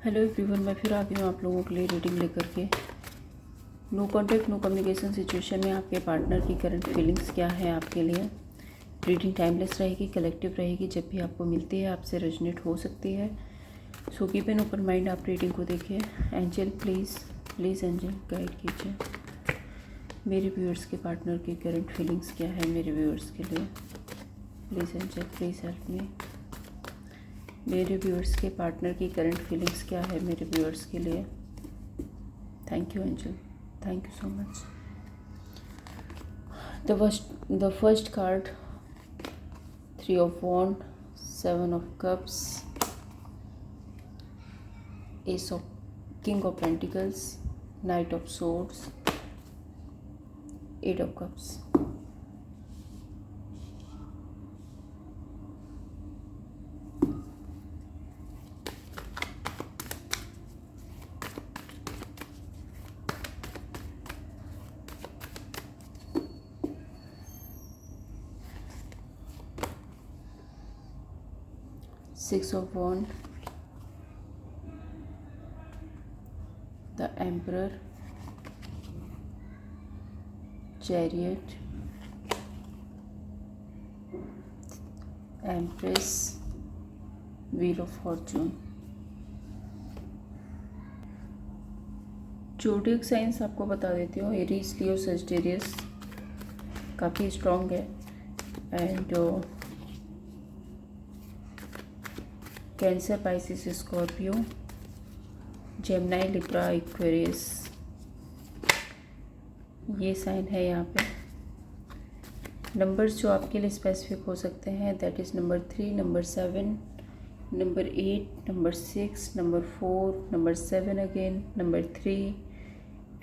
Hello everyone, मैं फिर आ गई हूँ आप लोगों के लिए रीडिंग लेकर के। No contact no communication situation में आपके पार्टनर की करंट फीलिंग्स क्या है आपके लिए। रीडिंग टाइमलेस रहेगी, कलेक्टिव रहेगी। जब भी आपको मिलती है आपसे रेजोनेट हो सकती है। So keep an open mind, आप रीडिंग को देखिए। एंजल प्लीज़ एंजल गाइड कीजिए मेरे व्यूअर्स के पार्टनर की करंट फीलिंग्स क्या है मेरे व्यूअर्स के लिए। Please angel please help me. मेरे व्यूअर्स के पार्टनर की करंट फीलिंग्स क्या है मेरे व्यूअर्स के लिए। Thank you angel, thank you so much. The first card, 3 of Wands, 7 of Cups, Ace of King of Pentacles, Knight of Swords, 8 of Cups।6 of Wands, the Emperor, Chariot, Empress, Wheel of Fortune। Zodiac science आपको बता देती हूँ, Aries, लियो, Sagittarius काफ़ी strong है। And cancer, Pisces, Scorpio, Gemini, Libra, Aquarius, ये sign है यहाँ पे। नंबर्स जो आपके लिए स्पेसिफिक हो सकते हैं, that is number 3, number 7, number 8, number 6, number 4, number 7 again, number 3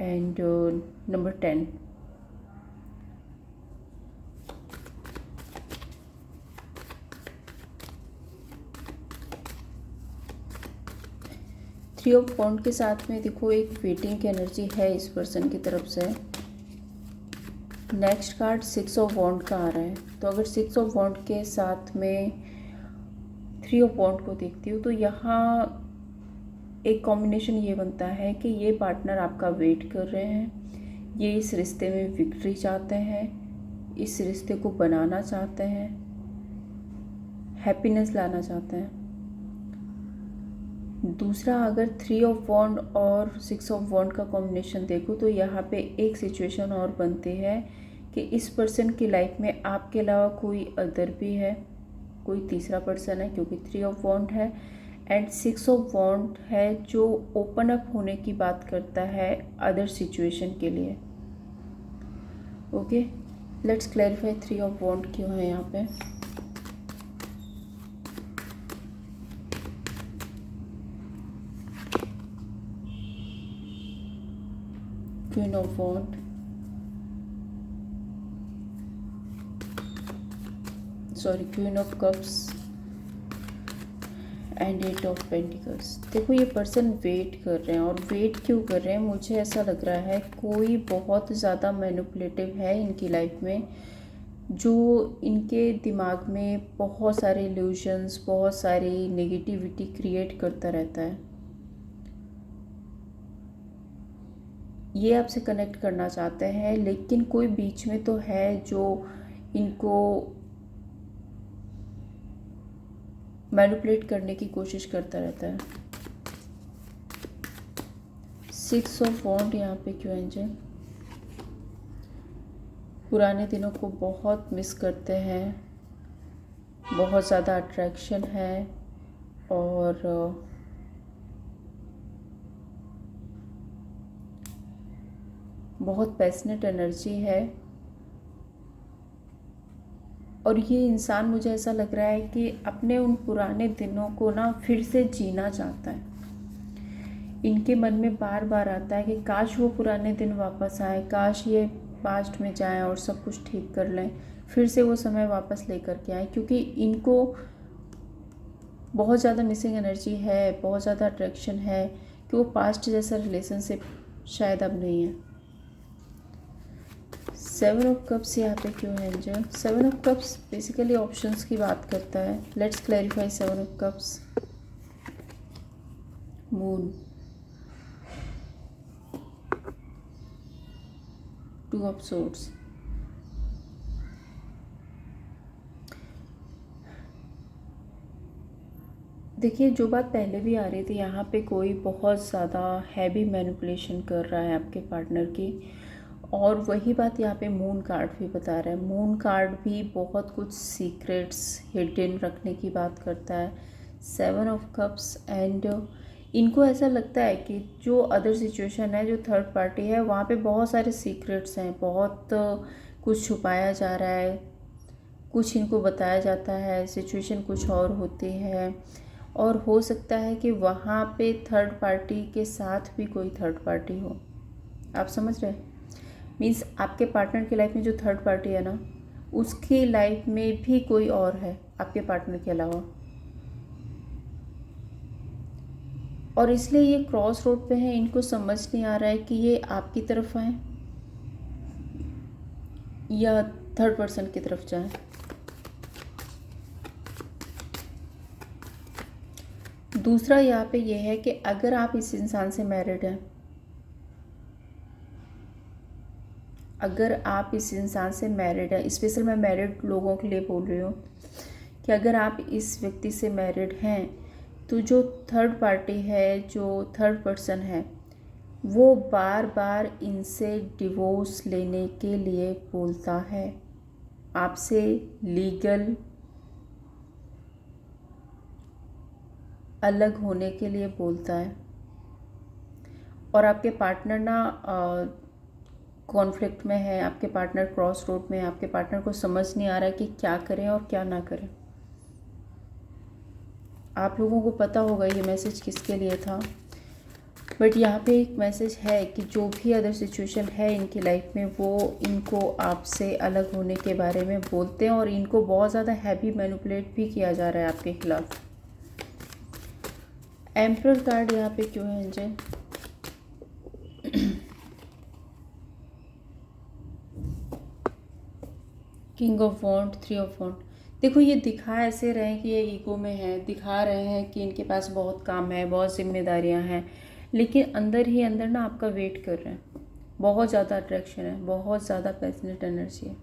and number 10। Three of wand के साथ में देखो एक वेटिंग की एनर्जी है इस पर्सन की तरफ से। नेक्स्ट कार्ड 6 ऑफ वॉन्ड का आ रहा है। तो अगर 6 ऑफ वॉन्ड के साथ में 3 ऑफ वॉन्ड को देखती हूँ तो यहाँ एक कॉम्बिनेशन ये बनता है कि ये पार्टनर आपका वेट कर रहे हैं, ये इस रिश्ते में विक्ट्री चाहते हैं, इस रिश्ते को बनाना चाहते हैं, हैप्पीनेस लाना चाहते हैं। दूसरा, अगर 3 ऑफ वॉन्ड और 6 ऑफ वॉन्ड का कॉम्बिनेशन देखो तो यहाँ पे एक सिचुएशन और बनती है कि इस पर्सन की लाइफ में आपके अलावा कोई अदर भी है, कोई तीसरा पर्सन है, क्योंकि 3 ऑफ वॉन्ड है एंड 6 ऑफ वॉन्ड है जो ओपन अप होने की बात करता है अदर सिचुएशन के लिए। Okay, let's clarify 3 of wand क्यों है यहाँ पे। Queen of wand, queen of cups and 8 of pentacles. देखो ये पर्सन वेट कर रहे हैं, और वेट क्यों कर रहे हैं, मुझे ऐसा लग रहा है कोई बहुत ज़्यादा मैनिपुलेटिव है इनकी लाइफ में, जो इनके दिमाग में बहुत सारे इल्यूजन्स, बहुत सारी नेगेटिविटी क्रिएट करता रहता है। ये आपसे कनेक्ट करना चाहते हैं, लेकिन कोई बीच में तो है जो इनको मैनिपुलेट करने की कोशिश करता रहता है। 6 ऑफ वॉन्ड यहाँ पे क्यों एंजल? पुराने दिनों को बहुत मिस करते हैं, बहुत ज़्यादा अट्रैक्शन है और बहुत पैशनेट एनर्जी है। और ये इंसान, मुझे ऐसा लग रहा है कि अपने उन पुराने दिनों को ना फिर से जीना चाहता है। इनके मन में बार बार आता है कि काश वो पुराने दिन वापस आए, काश ये पास्ट में जाएं और सब कुछ ठीक कर लें, फिर से वो समय वापस लेकर के आए, क्योंकि इनको बहुत ज़्यादा मिसिंग एनर्जी है, बहुत ज़्यादा अट्रैक्शन है कि वो पास्ट जैसा रिलेशनशिप शायद अब नहीं है। 7 ऑफ कप्स यहाँ पे क्यों है angel? 7 of cups basically options की बात करता है। Let's clarify 7 of cups. Moon, two of swords. देखिए, जो बात पहले भी आ रही थी, यहाँ पे कोई बहुत ज़्यादा हैवी मैनिपुलेशन कर रहा है आपके पार्टनर की, और वही बात यहाँ पे मून कार्ड भी बता रहा है। मून कार्ड भी बहुत कुछ सीक्रेट्स हिडन रखने की बात करता है। 7 ऑफ कप्स, एंड इनको ऐसा लगता है कि जो अदर सिचुएशन है, जो थर्ड पार्टी है, वहाँ पे बहुत सारे सीक्रेट्स हैं, बहुत कुछ छुपाया जा रहा है, कुछ इनको बताया जाता है, सिचुएशन कुछ और होती है, और हो सकता है कि वहाँ पे थर्ड पार्टी के साथ भी कोई थर्ड पार्टी हो। आप समझ रहे हैं? मीन्स आपके पार्टनर की लाइफ में जो थर्ड पार्टी है ना, उसकी लाइफ में भी कोई और है आपके पार्टनर के अलावा, और इसलिए ये क्रॉस रोड पे हैं। इनको समझ नहीं आ रहा है कि ये आपकी तरफ आए या थर्ड पर्सन की तरफ जाए। दूसरा यहाँ पे ये है कि अगर आप इस इंसान से मैरिड हैं, अगर आप इस इंसान से मैरिड हैं, स्पेशल मैं मैरिड लोगों के लिए बोल रही हूँ कि अगर आप इस व्यक्ति से मैरिड हैं, तो जो थर्ड पार्टी है, जो थर्ड पर्सन है, वो बार बार इनसे डिवोर्स लेने के लिए बोलता है, आपसे लीगल अलग होने के लिए बोलता है, और आपके पार्टनर ना कॉन्फ्लिक्ट में है, आपके पार्टनर क्रॉस रोड में है, आपके पार्टनर को समझ नहीं आ रहा है कि क्या करें और क्या ना करें। आप लोगों को पता होगा ये मैसेज किसके लिए था, बट यहाँ पे एक मैसेज है कि जो भी अदर सिचुएशन है इनकी लाइफ में, वो इनको आपसे अलग होने के बारे में बोलते हैं, और इनको बहुत ज़्यादा हैवी मैनिपुलेट भी किया जा रहा है आपके खिलाफ। एम्परर कार्ड यहाँ पे क्यों है angel? King of wand, 3 of wand. देखो, ये दिखा ऐसे रहे हैं कि ये ईगो में है, दिखा रहे हैं कि इनके पास बहुत काम है, बहुत जिम्मेदारियां हैं, लेकिन अंदर ही अंदर ना आपका वेट कर रहे हैं। बहुत ज़्यादा अट्रैक्शन है, बहुत ज़्यादा पैशनेट एनर्जी है।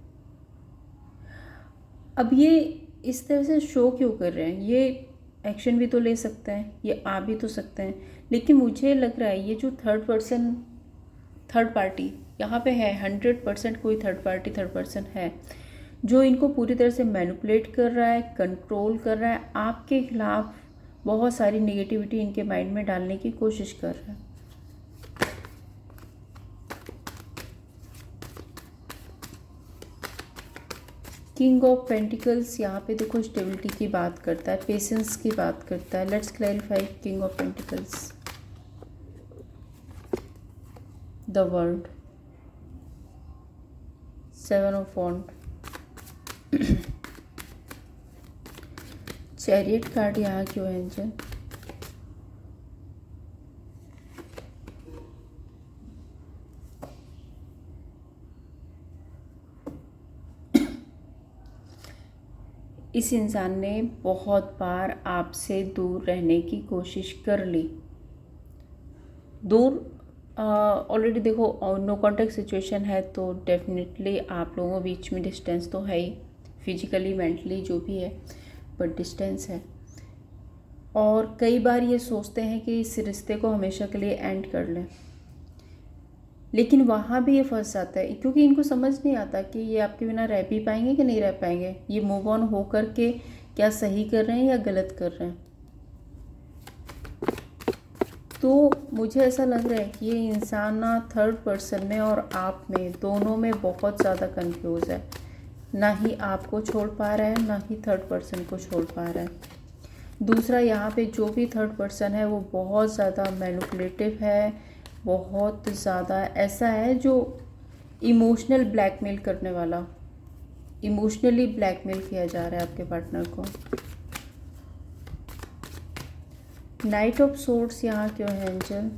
अब ये इस तरह से शो क्यों कर रहे हैं? ये एक्शन भी तो ले सकते हैं, ये आ भी तो सकते हैं, लेकिन मुझे लग रहा है ये जो थर्ड पार्टी यहाँ पे है, 100% कोई थर्ड पर्सन है जो इनको पूरी तरह से मैनिपुलेट कर रहा है, कंट्रोल कर रहा है, आपके खिलाफ बहुत सारी नेगेटिविटी इनके माइंड में डालने की कोशिश कर रहा है। किंग ऑफ पेंटिकल्स यहाँ पे देखो स्टेबिलिटी की बात करता है, पेशेंस की बात करता है। Let's clarify king of pentacles. The world, 7 of wand, chariot card यहाँ क्यों है एंजल? इस इंसान ने बहुत बार आपसे दूर रहने की कोशिश कर ली। दूर ऑलरेडी देखो नो कॉन्टैक्ट सिचुएशन है, तो डेफिनेटली आप लोगों के बीच में डिस्टेंस तो है ही, फिजिकली मेंटली जो भी है, बट डिस्टेंस है। और कई बार ये सोचते हैं कि इस रिश्ते को हमेशा के लिए एंड कर लें, लेकिन वहाँ भी ये फंस जाता है, क्योंकि इनको समझ नहीं आता कि ये आपके बिना रह भी पाएंगे कि नहीं रह पाएंगे। ये मूव ऑन हो करके क्या सही कर रहे हैं या गलत कर रहे हैं। तो मुझे ऐसा लग रहा है कि ये इंसान ना थर्ड पर्सन में और आप में, दोनों में बहुत ज़्यादा कंफ्यूज है। ना ही आपको छोड़ पा रहा है, ना ही थर्ड पर्सन को छोड़ पा रहा है। दूसरा, यहाँ पे जो भी थर्ड पर्सन है वो बहुत ज़्यादा मैनिपुलेटिव है, बहुत ज़्यादा ऐसा है जो इमोशनल ब्लैकमेल करने वाला, इमोशनली ब्लैकमेल किया जा रहा है आपके पार्टनर को। नाइट ऑफ सोर्ड्स यहाँ क्यों है एंजल?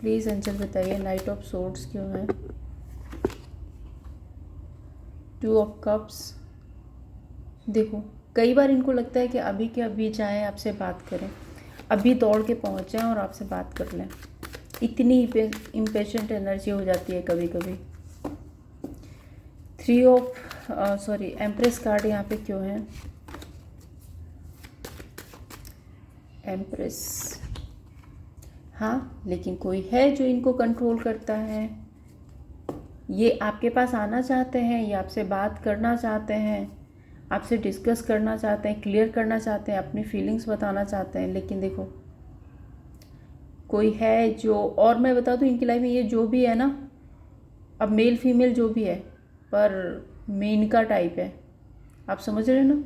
प्लीज़ एंजल बताइए, नाइट ऑफ सोर्ड्स क्यों है? 2 ऑफ कप्स। देखो, कई बार इनको लगता है कि अभी के अभी जाएं, आपसे बात करें, अभी दौड़ के पहुंच जाएं और आपसे बात कर लें, इतनी इम्पेशेंट एनर्जी हो जाती है कभी कभी। एम्प्रेस कार्ड यहाँ पे क्यों है? एम्प्रेस, हाँ, लेकिन कोई है जो इनको कंट्रोल करता है। ये आपके पास आना चाहते हैं, ये आपसे बात करना चाहते हैं, आपसे डिस्कस करना चाहते हैं, क्लियर करना चाहते हैं, अपनी फीलिंग्स बताना चाहते हैं। लेकिन देखो कोई है जो, और मैं बता दूं इनकी लाइफ में ये जो भी है ना, अब मेल फीमेल जो भी है, पर मेनका टाइप है, आप समझ रहे हो ना?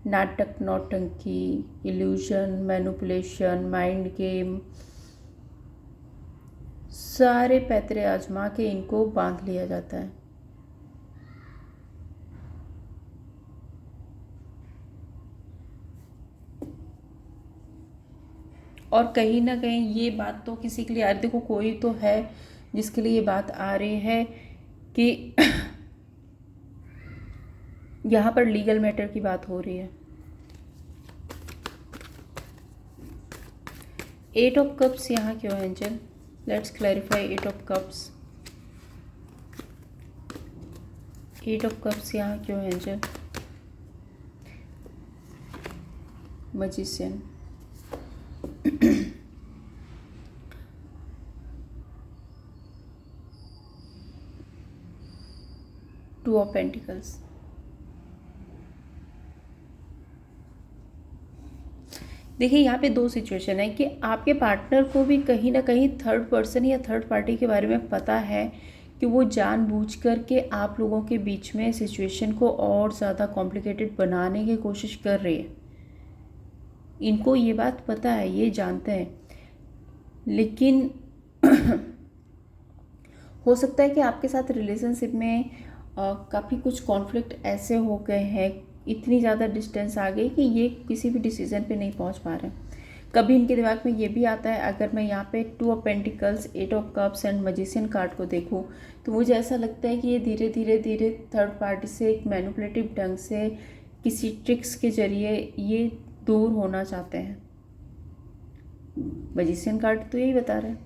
नाटक, नौटंकी, इल्यूजन, मैनिपुलेशन, माइंड गेम, सारे पैतरे आजमा के इनको बांध लिया जाता है। और कहीं ना कहीं ये बात तो किसी के लिए आ रही, देखो कोई तो है जिसके लिए ये बात आ रही है कि यहाँ पर लीगल मैटर की बात हो रही है। 8 ऑफ कप्स यहाँ क्यों है angel? Let's clarify 8 of cups. 8 of cups यहाँ क्यों है एंजल? Magician, 2 of pentacles. देखिए यहाँ पे दो सिचुएशन है कि आपके पार्टनर को भी कहीं ना कहीं थर्ड पर्सन या थर्ड पार्टी के बारे में पता है कि वो जानबूझ करके आप लोगों के बीच में सिचुएशन को और ज़्यादा कॉम्प्लिकेटेड बनाने की कोशिश कर रही है। इनको ये बात पता है, ये जानते हैं, लेकिन हो सकता है कि आपके साथ रिलेशनशिप में काफ़ी कुछ कॉन्फ्लिक्ट ऐसे हो गए हैं, इतनी ज़्यादा डिस्टेंस आ गई कि ये किसी भी डिसीजन पे नहीं पहुंच पा रहे। कभी इनके दिमाग में ये भी आता है, अगर मैं यहाँ पे 2 of pentacles, 8 of cups and magician card को देखूँ तो मुझे ऐसा लगता है कि ये धीरे धीरे धीरे थर्ड पार्टी से एक मैनिपुलेटिव ढंग से किसी ट्रिक्स के जरिए ये दूर होना चाहते हैं। मैजिशियन कार्ड तो यही बता रहे हैं।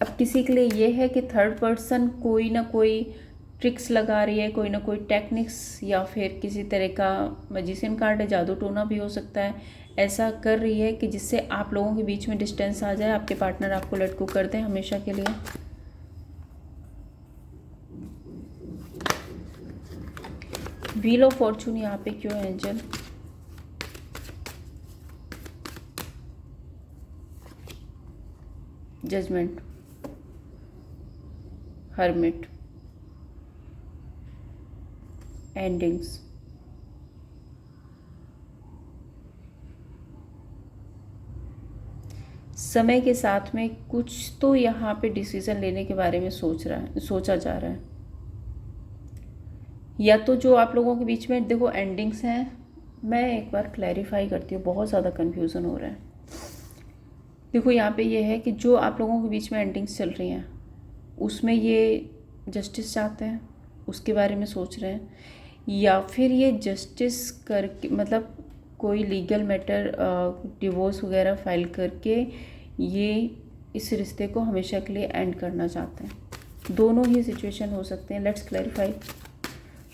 अब किसी के लिए ये है कि थर्ड पर्सन कोई ना कोई ट्रिक्स लगा रही है, कोई ना कोई टेक्निक्स, या फिर किसी तरह का, मैजिशियन कार्ड है, जादू टोना भी हो सकता है, ऐसा कर रही है कि जिससे आप लोगों के बीच में डिस्टेंस आ जाए, आपके पार्टनर आपको लेट गो कर दें हमेशा के लिए। व्हील ऑफ फॉर्चून यहाँ पे क्यों है एंजल? जजमेंट, हर्मिट, एंडिंग्स, समय के साथ में कुछ तो यहाँ पे डिसीजन लेने के बारे में सोचा जा रहा है। या तो जो आप लोगों के बीच में देखो एंडिंग्स हैं, मैं एक बार क्लैरिफाई करती हूँ, बहुत ज़्यादा कन्फ्यूज़न हो रहा है। देखो यहाँ पे ये है कि जो आप लोगों के बीच में एंडिंग्स चल रही हैं उसमें ये जस्टिस चाहते हैं, उसके बारे में सोच रहे हैं, या फिर ये जस्टिस करके मतलब कोई लीगल मैटर, डिवोर्स वगैरह फाइल करके ये इस रिश्ते को हमेशा के लिए एंड करना चाहते हैं। दोनों ही सिचुएशन हो सकते हैं। Let's clarify.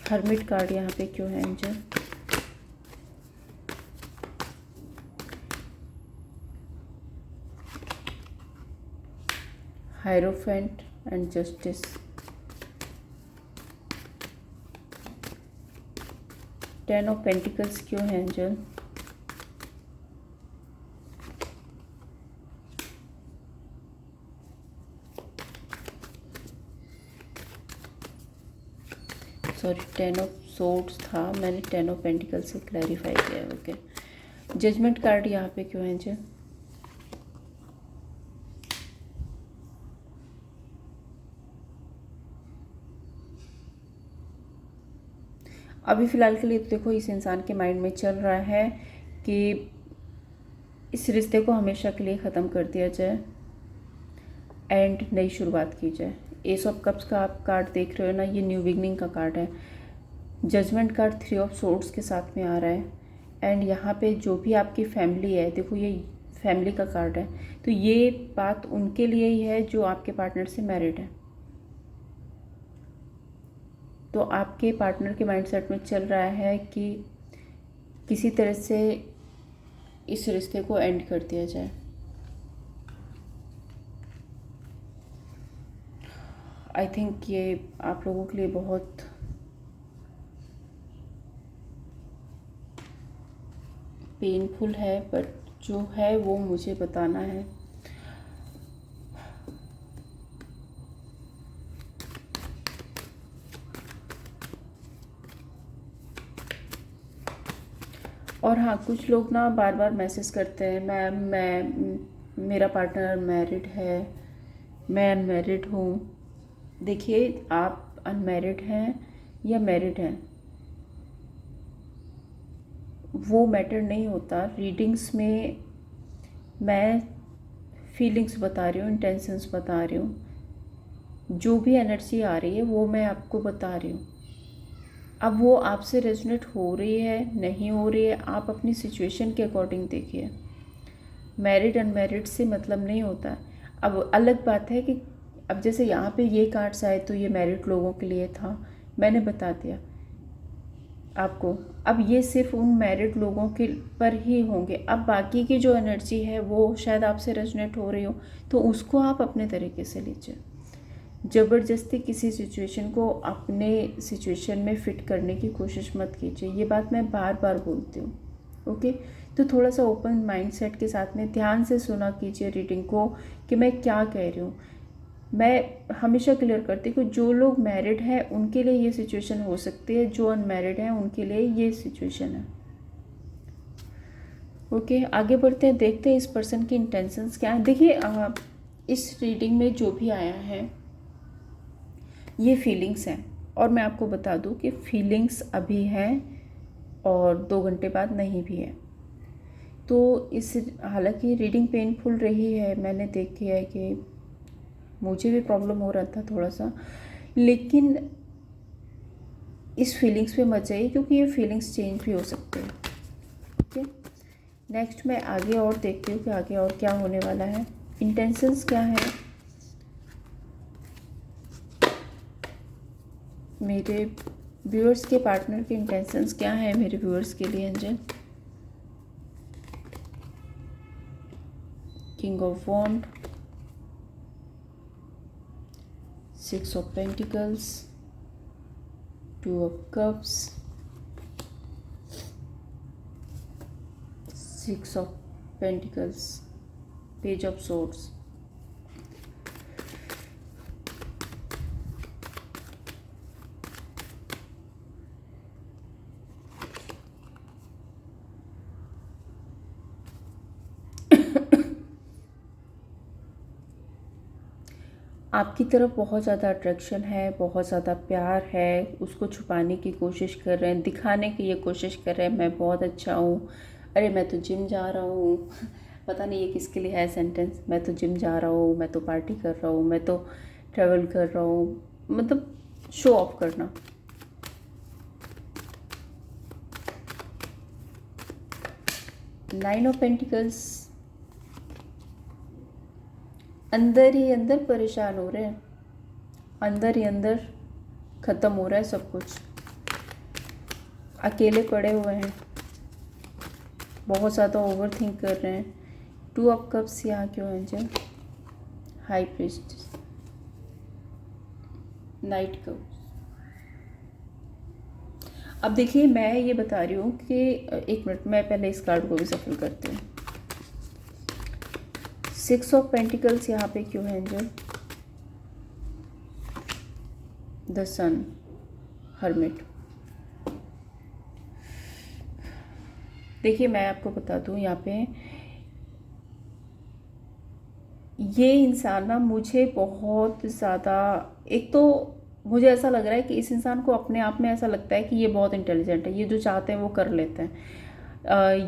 हर्मिट कार्ड यहाँ पे क्यों है angel? Hierophant and justice, ten of pentacles क्यों है एंजल? सॉरी, 10 ऑफ सोर्ड्स था, मैंने 10 ऑफ पेंटिकल्स से क्लैरिफाई किया है। ओके, जजमेंट कार्ड यहाँ पे क्यों है एंजल? अभी फ़िलहाल के लिए तो देखो इस इंसान के माइंड में चल रहा है कि इस रिश्ते को हमेशा के लिए ख़त्म कर दिया जाए एंड नई शुरुआत की जाए। एस ऑफ कप्स का आप कार्ड देख रहे हो ना, ये न्यू बिगनिंग का कार्ड है। जजमेंट कार्ड 3 ऑफ सोर्ड्स के साथ में आ रहा है। एंड यहाँ पे जो भी आपकी फैमिली है, देखो ये फैमिली का कार्ड है, तो ये बात उनके लिए ही है जो आपके पार्टनर से मैरिड है। तो आपके पार्टनर के माइंडसेट में चल रहा है कि किसी तरह से इस रिश्ते को एंड कर दिया जाए। आई थिंक ये आप लोगों के लिए बहुत पेनफुल है, बट जो है वो मुझे बताना है। और हाँ, कुछ लोग ना बार बार मैसेज करते हैं, मैं मेरा पार्टनर मैरिड है, मैं अनमैरिड हूँ। देखिए, आप अनमैरिड हैं या मैरिड हैं वो मैटर नहीं होता। रीडिंग्स में मैं फीलिंग्स बता रही हूँ, इंटेंशंस बता रही हूँ, जो भी एनर्जी आ रही है वो मैं आपको बता रही हूँ। अब वो आपसे रेजोनेट हो रही है नहीं हो रही है, आप अपनी सिचुएशन के अकॉर्डिंग देखिए। मैरिड अनमैरिड से मतलब नहीं होता। अब अलग बात है कि अब जैसे यहाँ पे ये कार्ड्स आए तो ये मैरिड लोगों के लिए था, मैंने बता दिया आपको। अब ये सिर्फ उन मैरिड लोगों के पर ही होंगे। अब बाकी की जो एनर्जी है वो शायद आपसे रेजोनेट हो रही हो, तो उसको आप अपने तरीके से लीजिए। ज़बरदस्ती किसी सिचुएशन को अपने सिचुएशन में फ़िट करने की कोशिश मत कीजिए। ये बात मैं बार बार बोलती हूँ, ओके। तो थोड़ा सा ओपन माइंडसेट के साथ में ध्यान से सुना कीजिए रीडिंग को कि मैं क्या कह रही हूँ। मैं हमेशा क्लियर करती हूँ कि जो लोग मैरिड हैं उनके लिए ये सिचुएशन हो सकती है, जो अनमैरिड हैं उनके लिए ये सिचुएशन है, ओके। आगे बढ़ते हैं, देखते हैं इस पर्सन की इंटेंशंस क्या है। देखिए, इस रीडिंग में जो भी आया है ये फीलिंग्स हैं, और मैं आपको बता दूं कि फीलिंग्स अभी हैं और 2 घंटे बाद नहीं भी है। तो इस हालांकि रीडिंग पेनफुल रही है, मैंने देखा है कि मुझे भी प्रॉब्लम हो रहा था थोड़ा सा, लेकिन इस फीलिंग्स पे मत जाइए क्योंकि ये फीलिंग्स चेंज भी हो सकते हैं, ओके। नेक्स्ट मैं आगे और देखती हूँ कि आगे और क्या होने वाला है, इंटेंशंस क्या है मेरे व्यूअर्स के, पार्टनर के इंटेंशंस क्या है मेरे व्यूअर्स के लिए। Angel king of wand, 6 of pentacles, 2 of cups, 6 of pentacles, page of swords. आपकी तरफ बहुत ज़्यादा अट्रैक्शन है, बहुत ज़्यादा प्यार है, उसको छुपाने की कोशिश कर रहे हैं, दिखाने की ये कोशिश कर रहे हैं मैं बहुत अच्छा हूँ, अरे मैं तो जिम जा रहा हूँ पता नहीं ये किसके लिए है सेंटेंस, मैं तो जिम जा रहा हूँ, मैं तो पार्टी कर रहा हूँ, मैं तो ट्रैवल कर रहा हूँ, मतलब शो ऑफ करना। नाइन ऑफ पेंटिकल्स, अंदर ही अंदर परेशान हो रहे हैं, अंदर ही अंदर ख़त्म हो रहा है सब कुछ, अकेले पड़े हुए हैं, बहुत ज़्यादा ओवर थिंक कर रहे हैं। 2 ऑफ कप्स यहाँ क्यों है angel, high priest, night cup. अब देखिए, मैं ये बता रही हूँ कि 1 मिनट, मैं पहले इस कार्ड को भी सफल करती हूँ। 6 ऑफ पेंटिकल्स यहाँ पे क्यों है एंजल, द सन, हर्मिट। देखिए, मैं आपको बता दूँ यहाँ पे ये इंसान ना मुझे बहुत ज़्यादा, एक तो मुझे ऐसा लग रहा है कि इस इंसान को अपने आप में ऐसा लगता है कि ये बहुत इंटेलिजेंट है, ये जो चाहते हैं वो कर लेते हैं,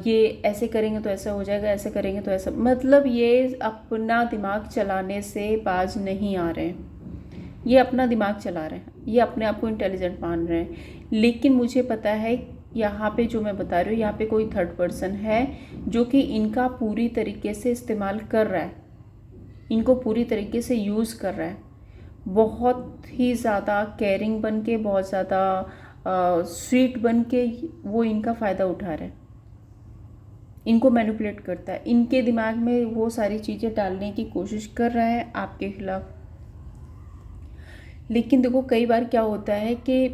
ये ऐसे करेंगे तो ऐसा हो जाएगा, ऐसे करेंगे तो ऐसा, मतलब ये अपना दिमाग चलाने से बाज नहीं आ रहे हैं। ये अपना दिमाग चला रहे हैं, ये अपने आप को इंटेलिजेंट मान रहे हैं, लेकिन मुझे पता है यहाँ पे जो मैं बता रही हूँ, यहाँ पे कोई थर्ड पर्सन है जो कि इनका पूरी तरीके से इस्तेमाल कर रहा है, इनको पूरी तरीके से यूज़ कर रहा है, बहुत ही ज़्यादा केयरिंग बन के, बहुत ज़्यादा स्वीट बन के वो इनका फ़ायदा उठा रहा है, इनको मैनिपुलेट करता है, इनके दिमाग में वो सारी चीज़ें डालने की कोशिश कर रहा है आपके खिलाफ। लेकिन देखो कई बार क्या होता है कि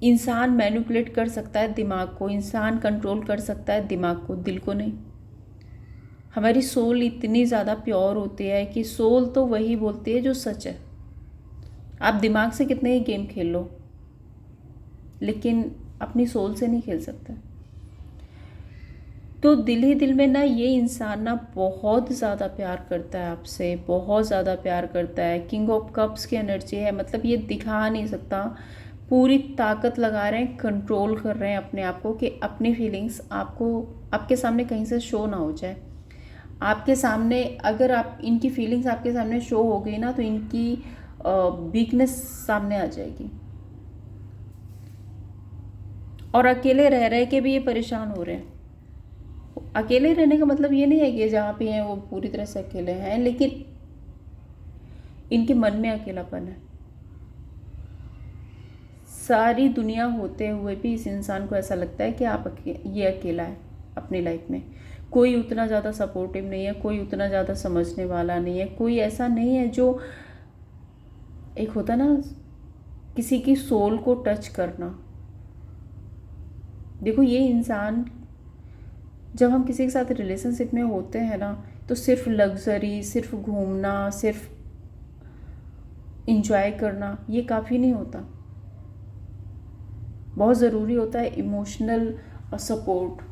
इंसान मैनिपुलेट कर सकता है दिमाग को, इंसान कंट्रोल कर सकता है दिमाग को, दिल को नहीं। हमारी सोल इतनी ज़्यादा प्योर होती है कि सोल तो वही बोलती है जो सच है। आप दिमाग से कितने ही गेम खेल लो, लेकिन अपनी सोल से नहीं खेल सकते। तो दिल ही दिल में ना ये इंसान ना बहुत ज़्यादा प्यार करता है आपसे, बहुत ज़्यादा प्यार करता है। किंग ऑफ कप्स की एनर्जी है, मतलब ये दिखा नहीं सकता, पूरी ताकत लगा रहे हैं, कंट्रोल कर रहे हैं अपने आप को कि अपनी फीलिंग्स आपको, आपके सामने कहीं से शो ना हो जाए। आपके सामने अगर आप इनकी फीलिंग्स आपके सामने शो हो गई ना, तो इनकी वीकनेस सामने आ जाएगी। और अकेले रह रहे के भी ये परेशान हो रहे हैं। अकेले रहने का मतलब ये नहीं है कि जहाँ पे हैं वो पूरी तरह से अकेले हैं, लेकिन इनके मन में अकेलापन है। सारी दुनिया होते हुए भी इस इंसान को ऐसा लगता है कि ये अकेला है अपनी लाइफ में। कोई उतना ज़्यादा सपोर्टिव नहीं है, कोई उतना ज़्यादा समझने वाला नहीं है, कोई ऐसा नहीं है जो एक होता ना किसी की सोल को टच करना। देखो ये इंसान, जब हम किसी के साथ रिलेशनशिप में होते हैं ना, तो सिर्फ लग्जरी, सिर्फ घूमना, सिर्फ इंजॉय करना ये काफ़ी नहीं होता। बहुत ज़रूरी होता है इमोशनल सपोर्ट।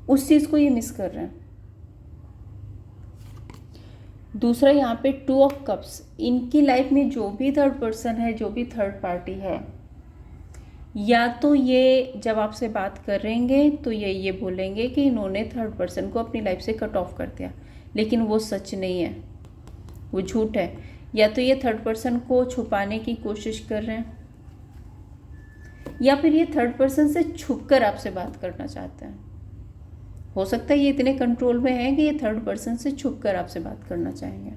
उस चीज़ को ये मिस कर रहे हैं। दूसरा यहाँ पे 2 ऑफ कप्स, इनकी लाइफ में जो भी थर्ड पर्सन है, जो भी थर्ड पार्टी है, या तो ये जब आपसे बात करेंगे तो ये बोलेंगे कि इन्होंने थर्ड पर्सन को अपनी लाइफ से कट ऑफ कर दिया, लेकिन वो सच नहीं है, वो झूठ है। या तो ये थर्ड पर्सन को छुपाने की कोशिश कर रहे हैं, या फिर ये थर्ड पर्सन से छुपकर आपसे बात करना चाहते हैं। हो सकता है ये इतने कंट्रोल में है कि ये थर्ड पर्सन से छुपकर आपसे बात करना चाहेंगे,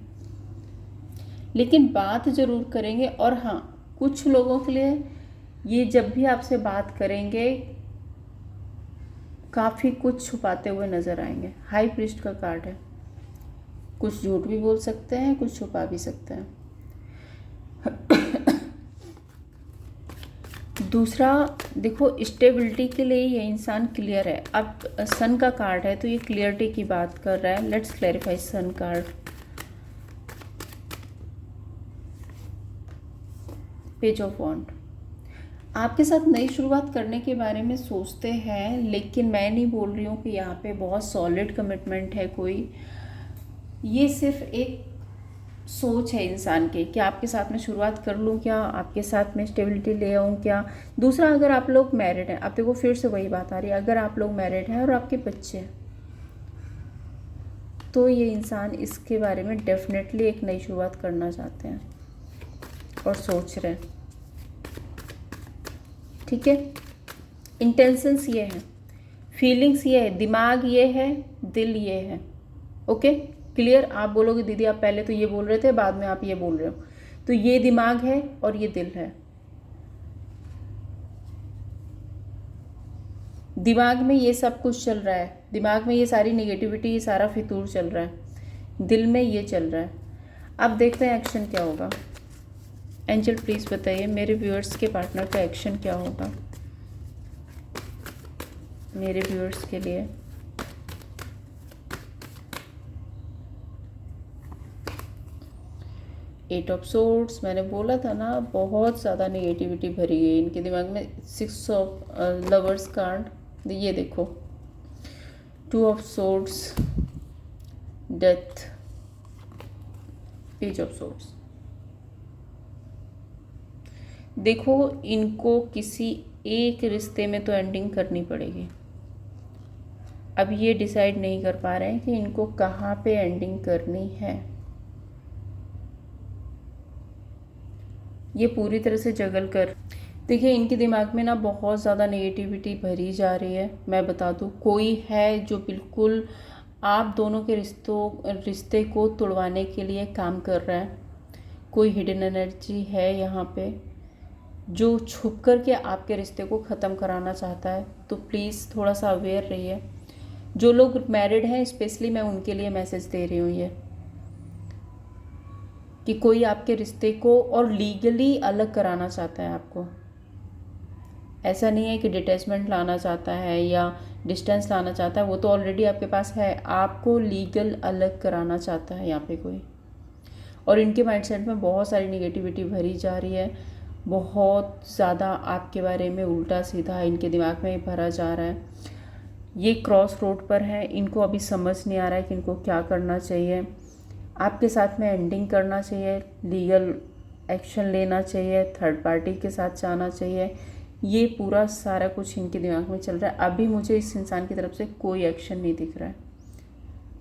लेकिन बात ज़रूर करेंगे। और हाँ, कुछ लोगों के लिए ये जब भी आपसे बात करेंगे काफ़ी कुछ छुपाते हुए नज़र आएंगे। हाई प्रीस्ट का कार्ड है, कुछ झूठ भी बोल सकते हैं, कुछ छुपा भी सकते हैं। दूसरा देखो, स्टेबिलिटी के लिए ये इंसान क्लियर है। अब सन का कार्ड है तो ये क्लियरिटी की बात कर रहा है। Let's clarify sun card. Page of wand, आपके साथ नई शुरुआत करने के बारे में सोचते हैं, लेकिन मैं नहीं बोल रही हूँ कि यहाँ पे बहुत सॉलिड कमिटमेंट है कोई। ये सिर्फ एक सोच है इंसान की कि आपके साथ में शुरुआत कर लूँ क्या, आपके साथ में स्टेबिलिटी ले आऊँ क्या। दूसरा, अगर आप लोग मैरिड हैं, अब देखो फिर से वही बात आ रही है, अगर आप लोग मैरिड हैं और आपके बच्चे हैं, तो ये इंसान इसके बारे में डेफिनेटली एक नई शुरुआत करना चाहते हैं और सोच रहे हैं। ठीक है, इंटेंशंस ये हैं, फीलिंग्स ये है, दिमाग ये है, दिल ये है। Okay, clear. आप बोलोगे दीदी आप पहले तो ये बोल रहे थे, बाद में आप ये बोल रहे हो, तो ये दिमाग है और ये दिल है। दिमाग में ये सब कुछ चल रहा है, दिमाग में ये सारी नेगेटिविटी, ये सारा फितूर चल रहा है, दिल में ये चल रहा है। अब देखते हैं एक्शन क्या होगा। एंजल प्लीज़ बताइए मेरे व्यूअर्स के पार्टनर का एक्शन क्या होगा मेरे व्यूअर्स के लिए। एट ऑफ सोर्ड्स, मैंने बोला था ना बहुत ज़्यादा नेगेटिविटी भरी है इनके दिमाग में। 6 ऑफ लवर्स कार्ड, ये देखो, 2 of swords, death, page of swords. देखो इनको किसी एक रिश्ते में तो एंडिंग करनी पड़ेगी। अब ये डिसाइड नहीं कर पा रहे हैं कि इनको कहाँ पे एंडिंग करनी है। ये पूरी तरह से जगल कर, देखिए इनके दिमाग में ना बहुत ज़्यादा नेगेटिविटी भरी जा रही है। मैं बता दूँ, कोई है जो बिल्कुल आप दोनों के रिश्ते को तोड़वाने के लिए काम कर रहा है। कोई हिडन एनर्जी है यहाँ पे जो छुप कर के आपके रिश्ते को ख़त्म कराना चाहता है। तो प्लीज़ थोड़ा सा अवेयर रहिए। जो लोग मैरिड हैं स्पेशली मैं उनके लिए मैसेज दे रही हूँ ये, कि कोई आपके रिश्ते को और लीगली अलग कराना चाहता है आपको। ऐसा नहीं है कि डिटैचमेंट लाना चाहता है या डिस्टेंस लाना चाहता है, वो तो ऑलरेडी आपके पास है। आपको लीगल अलग कराना चाहता है यहाँ पे कोई। और इनके माइंडसेट में बहुत सारी निगेटिविटी भरी जा रही है, बहुत ज़्यादा आपके बारे में उल्टा सीधा इनके दिमाग में भरा जा रहा है। ये क्रॉस रोड पर है, इनको अभी समझ नहीं आ रहा है कि इनको क्या करना चाहिए। आपके साथ में एंडिंग करना चाहिए, लीगल एक्शन लेना चाहिए, थर्ड पार्टी के साथ जाना चाहिए। ये पूरा सारा कुछ इनके दिमाग में चल रहा है। अभी मुझे इस इंसान की तरफ से कोई एक्शन नहीं दिख रहा है।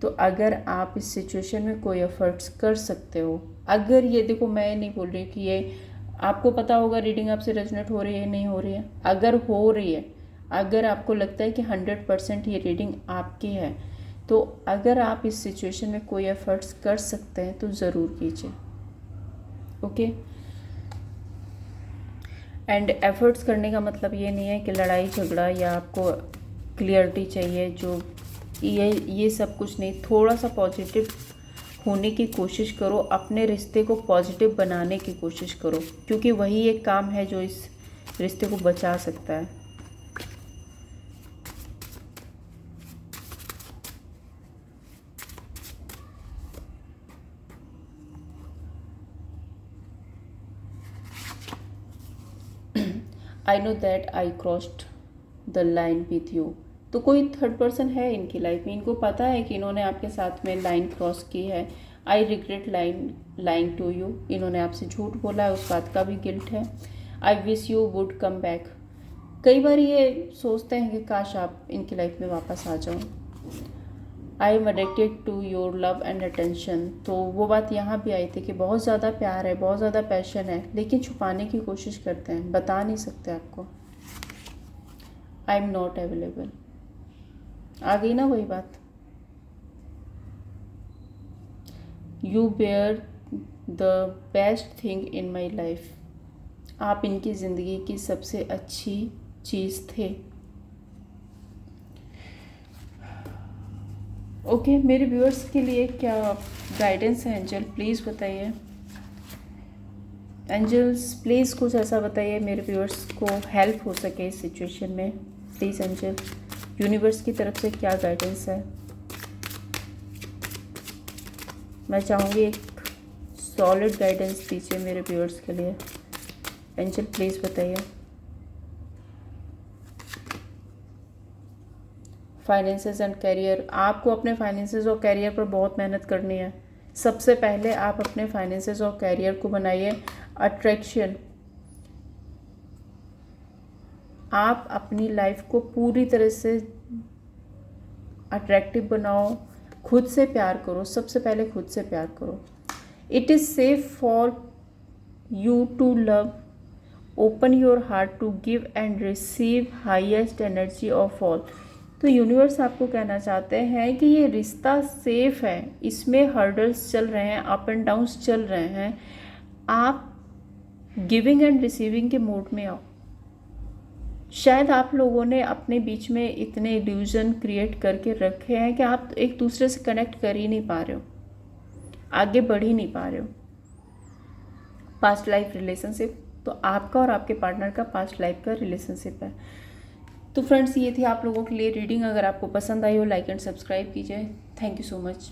तो अगर आप इस सिचुएशन में कोई एफर्ट्स कर सकते हो, अगर ये देखो, मैं नहीं बोल रही कि ये आपको पता होगा रीडिंग आपसे रेजोनेट हो रही है नहीं हो रही है। अगर हो रही है, अगर आपको लगता है कि 100% ये रीडिंग आपकी है, तो अगर आप इस सिचुएशन में कोई एफर्ट्स कर सकते हैं तो ज़रूर कीजिए। ओके। एंड एफर्ट्स करने का मतलब ये नहीं है कि लड़ाई झगड़ा या आपको क्लियरिटी चाहिए, जो ये सब कुछ नहीं। थोड़ा सा पॉजिटिव होने की कोशिश करो, अपने रिश्ते को पॉजिटिव बनाने की कोशिश करो, क्योंकि वही एक काम है जो इस रिश्ते को बचा सकता है। I know that I crossed the line with you. तो कोई थर्ड पर्सन है इनकी लाइफ में, इनको पता है कि इन्होंने आपके साथ में लाइन क्रॉस की है। I regret lying to you, इन्होंने आपसे झूठ बोला है, उस बात का भी गिल्ट है। I wish you would come back, कई बार ये सोचते हैं कि काश आप इनकी लाइफ में वापस आ जाओ। I am addicted to your love and attention, तो वो बात यहाँ भी आई थी कि बहुत ज़्यादा प्यार है, बहुत ज़्यादा पैशन है, लेकिन छुपाने की कोशिश करते हैं, बता नहीं सकते आपको। आई एम नॉट अवेलेबल, आ गई ना वही बात। You bear the best thing in my life, आप इनकी ज़िंदगी की सबसे अच्छी चीज़ थे। ओके, मेरे व्यूअर्स के लिए क्या गाइडेंस है एंजल, प्लीज़ बताइए। एंजल्स प्लीज़ कुछ ऐसा बताइए मेरे व्यूअर्स को हेल्प हो सके इस सिचुएशन में। प्लीज़ एंजल, यूनिवर्स की तरफ से क्या गाइडेंस है। मैं चाहूँगी एक सॉलिड गाइडेंस दीजिए मेरे व्यूअर्स के लिए। एंजल प्लीज़ बताइए। फाइनेंसेस एंड करियर, आपको अपने फाइनेंसेस और करियर पर बहुत मेहनत करनी है। सबसे पहले आप अपने फाइनेंसेस और करियर को बनाइए अट्रैक्शन। आप अपनी लाइफ को पूरी तरह से अट्रैक्टिव बनाओ, खुद से प्यार करो, सबसे पहले खुद से प्यार करो। It is safe for you to love, open your heart to give and receive highest energy of all. तो यूनिवर्स आपको कहना चाहते हैं कि ये रिश्ता सेफ है, इसमें हर्डल्स चल रहे हैं, अप एंड डाउन्स चल रहे हैं, आप गिविंग एंड रिसीविंग के मोड में आओ। शायद आप लोगों ने अपने बीच में इतने इल्यूजन क्रिएट करके रखे हैं कि आप एक दूसरे से कनेक्ट कर ही नहीं पा रहे हो, आगे बढ़ ही नहीं पा रहे हो। पास्ट लाइफ रिलेशनशिप, तो आपका और आपके पार्टनर का पास्ट लाइफ का रिलेशनशिप है। तो फ्रेंड्स, ये थी आप लोगों के लिए रीडिंग। अगर आपको पसंद आई हो लाइक एंड सब्सक्राइब कीजिए। Thank you so much.